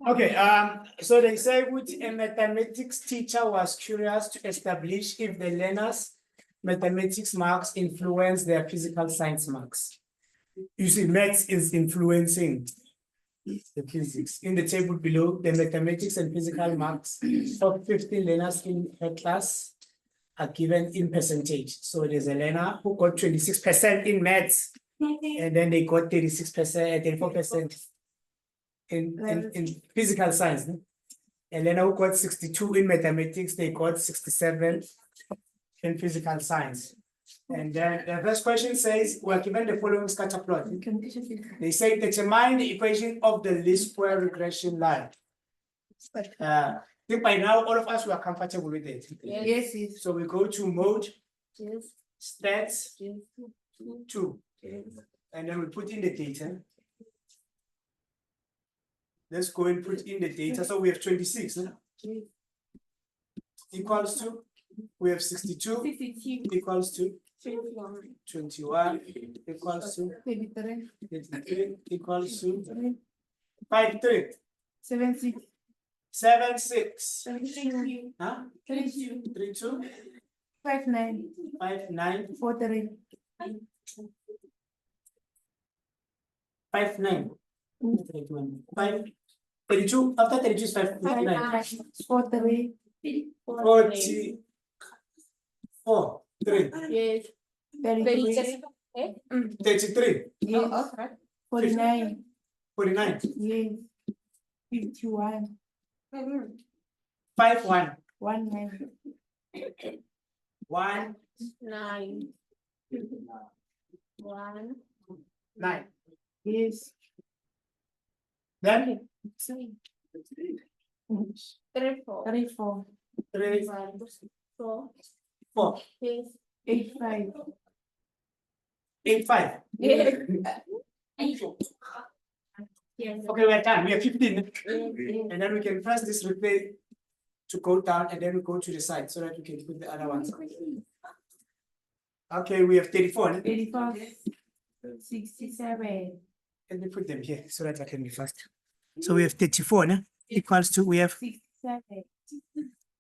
Okay, so they say which a mathematics teacher was curious to establish if the learners' mathematics marks influence their physical science marks. You see, maths is influencing the physics. In the table below, the mathematics and physical marks of 15 learners in her class are given in percentage. So there's a learner who got 26% in maths, and then they got 36%, 34% in physical science. A learner who got 62 in mathematics, they got 67 in physical science. And then the first question says, we're given the following scatter plot. They say, determine the equation of the least square regression line. I think by now, all of us were comfortable with it. Yes. So we go to mode, Yes. stats, Yes. 2. And then we put in the data. Let's go and put in the data. So we have 26 equals to, we have 62 equals to 21 equals to 33 equals to 53 76 76 huh? 32 32 59 59 43 59 5 32 after 32 is 59 43 44 3 yes 33 yes 49 49 yes 51 51 19 1 9 1 9 yes then 34 3 4 4 yes 85 85 yes okay, we're done. We have 15 and then we can press this replay to go down and then we go to the side so that we can put the other ones. Okay, we have 34 84 67 and we put them here so that I can be fast. So we have 34 equals to, we have 67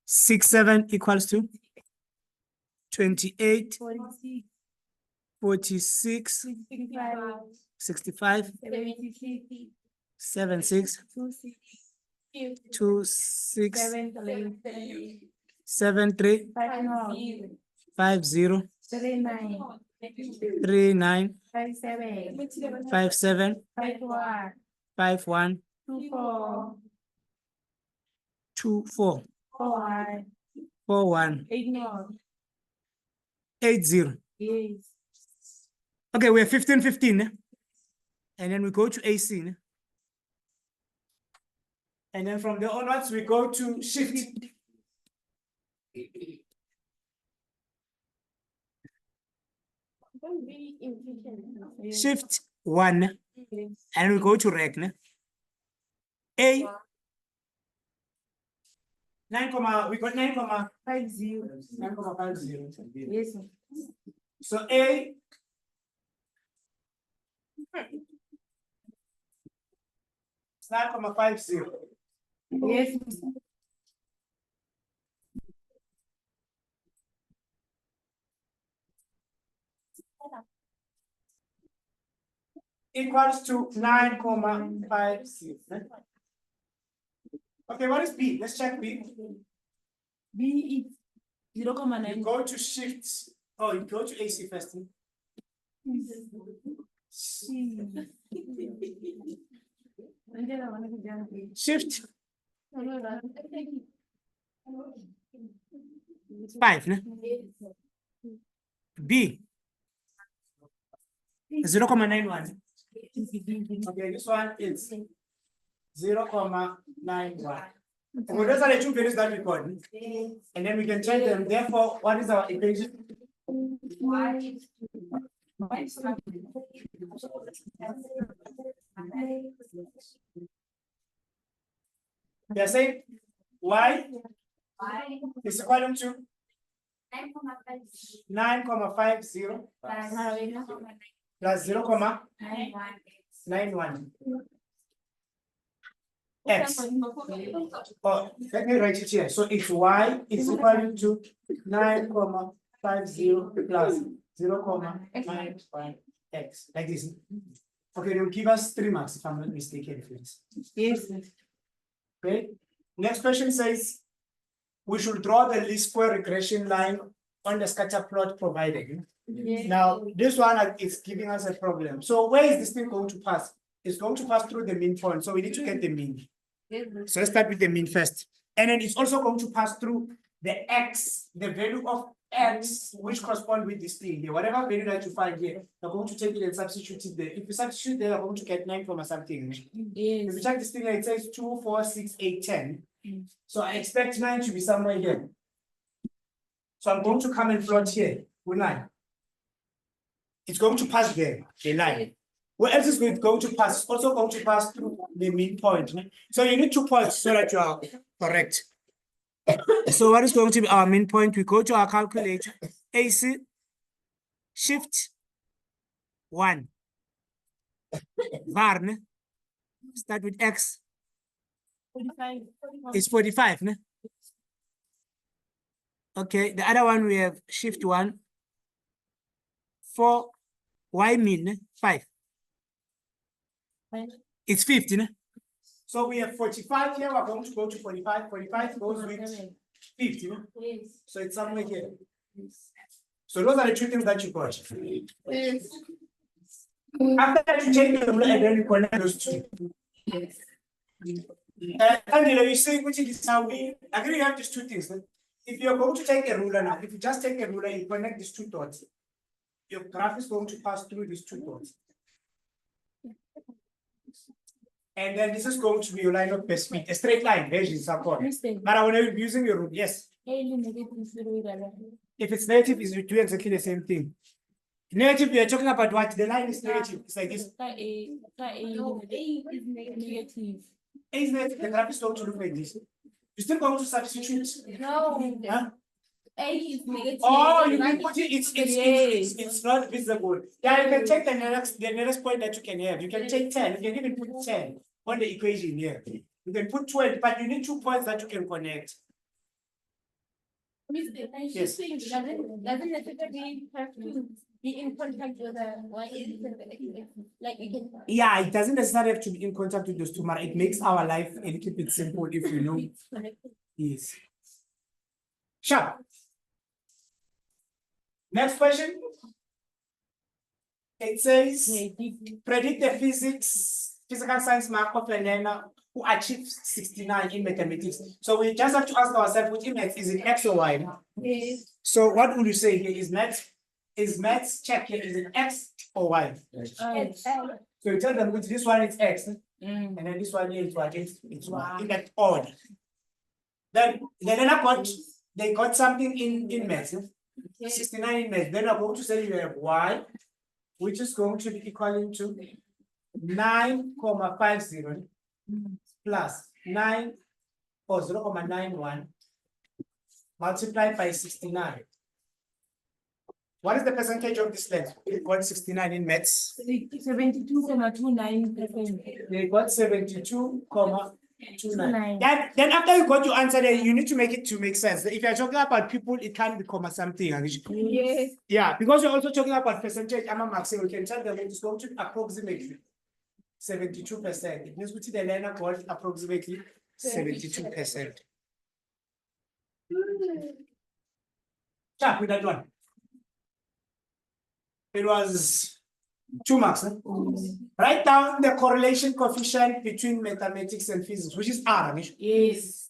67 equals to 28 46 46 65 65 76 76 26 26 73 73 50 39 39 57 57 51 51 24 24 41 41 81 80. yes Okay, we have 15 15 and then we go to AC and then from there onwards we go to shift. Shift 1 and we go to rec. A 9, we got 50 9,50. yes So A is 9,50. yes Equals to 9,50. Okay, what is B? Let's check B. B is You 0,9 go to shift. Oh, you go to AC first. Shift 5. B 0,91. Okay, this one is 0,91. Okay, those are the two values that we got. And then we can check them. Therefore, what is our equation? They're saying y is equal to 9,50 plus 0,91. X. Oh, let me write it here. So it's y is equal to 9,50 plus 0,95 x, like this. Okay, they'll give us 3 marks if I'm not mistaken, please. Yes. Okay. Next question says we should draw the least square regression line on the scatter plot provided. Yes. Now, this one is giving us a problem. So where is this thing going to pass? It's going to pass through the mean point. So we need to get the mean. So let's start with the mean first. And then it's also going to pass through the x, the value of x, which corresponds with this thing here. Whatever value that you find here, you're going to take it and substitute it there. If you substitute there, you're going to get 9 something. Yes. If you check this thing here, it says 2, 4, 6, 8, 10. So I expect 9 to be somewhere here. So I'm going to come and plot here with 9. It's going to pass there, the line. Where else is it going to pass? It's also going to pass through the mean point. So you need 2 points so that you are correct. So what is going to be our mean point? We go to our calculator. AC, shift 1. Var, start with X. 45. It's 45. Ne? Okay, the other one we have shift 1. 4, Y mean 5. It's 50. Ne? So we have 45 here. We're going to go to 45. 45 goes with 50. Ne? Yes. So it's somewhere here. So those are the 2 things that you got. Yes. After that, you change the ruler and then you connect those 2. Yes. And you see, which is how we agree. You have these 2 things. Ne? If you're going to take a ruler now, if you just take a ruler, you connect these 2 dots. Your graph is going to pass through these 2 dots. And then this is going to be your line of best fit, a straight line. But I want to be using your rule. Yes. If it's negative, it's do exactly the same thing. Negative, we are talking about what? The line is negative. It's like this. A is negative. A is negative. The graph is going to look like this. You're still going to substitute. No. Huh? A is negative. Oh, you can put it, it's not visible. Yeah, you can take the nearest point that you can have. You can take 10, you can even put 10 on the equation here. You can put 12, but you need 2 points that you can connect. Yes. Doesn't necessarily have to be in contact with the y like you can. Yeah, it doesn't necessarily have to be in contact with those 2, but it makes our life a little bit simple if you know. Yes. Sharp. Next question. It says, predict the physical science mark of a learner who achieved 69 in mathematics. So we just have to ask ourselves, which index is it X or Y? Yes. So what would you say here is maths? Is maths check here? Is it X or Y? So you tell them which this one is X, and then this one here is what? It's Y. In that order. Then the learner they got something in maths. 69 in maths. Then I'm going to say you have Y, which is going to be equal to 9,50 plus 9 or 0,91 multiplied by 69. What is the percentage of this length? They got 69 in maths. 72.29%. They got 72,29. Then after you got your answer, then you need to make it to make sense. If you're talking about people, it can be comma something. Yes. Yeah, because you're also talking about percentage. I'm maxing. We can tell them it's going to approximately 72%. It means we the learner got approximately 72%. Start with that one. It was 2 marks. Huh? Write down the correlation coefficient between mathematics and physics, which is R. Yes.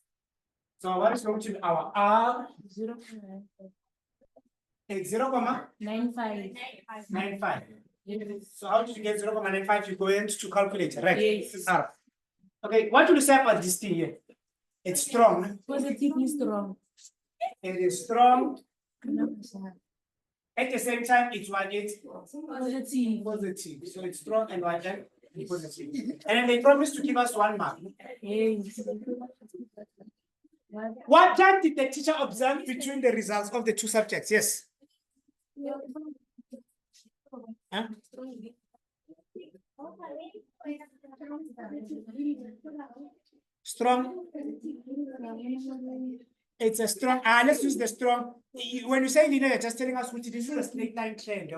So what is going to be our R? 0.95. So how did you get 0.95? You go into calculate, right? Yes. R. Okay, what do you say about this thing here? It's strong. Positively strong. It is strong. At the same time, it's what it's positive. So it's strong and what positive. And then they promised to give us 1 mark. Yes. What time did the teacher observe between the results of the 2 subjects? Yes. Huh? Strong. It's a strong, let's use the strong. When you say linear, you're just telling us which this is a straight line trend,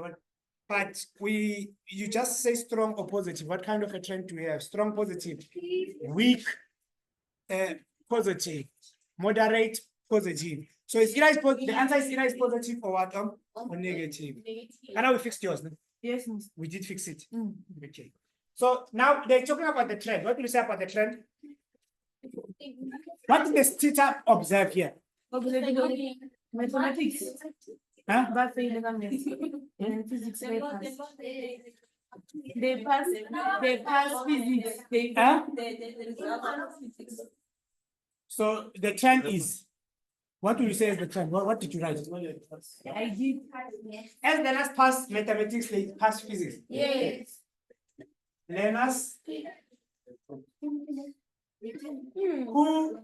but you just say strong or positive. What kind of a trend do we have? Strong positive, weak positive, moderate positive. So it's either the answer is either is positive or what? Or negative. And now we fixed yours. No? Yes, miss. We did fix it. Okay. So now they're talking about the trend. What do you say about the trend? What did the teacher observe here? Mathematics. Huh? But they never miss. And physics they pass. They pass physics. They Huh? physics. So the trend is, what do you say is the trend? What did you write? I did. As learners pass mathematics, they pass physics. Yes. Learners who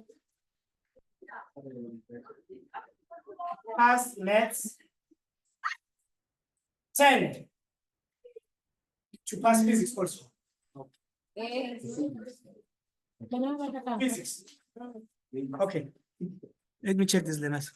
pass maths tend to pass physics also. Physics. Okay. Let me check these learners.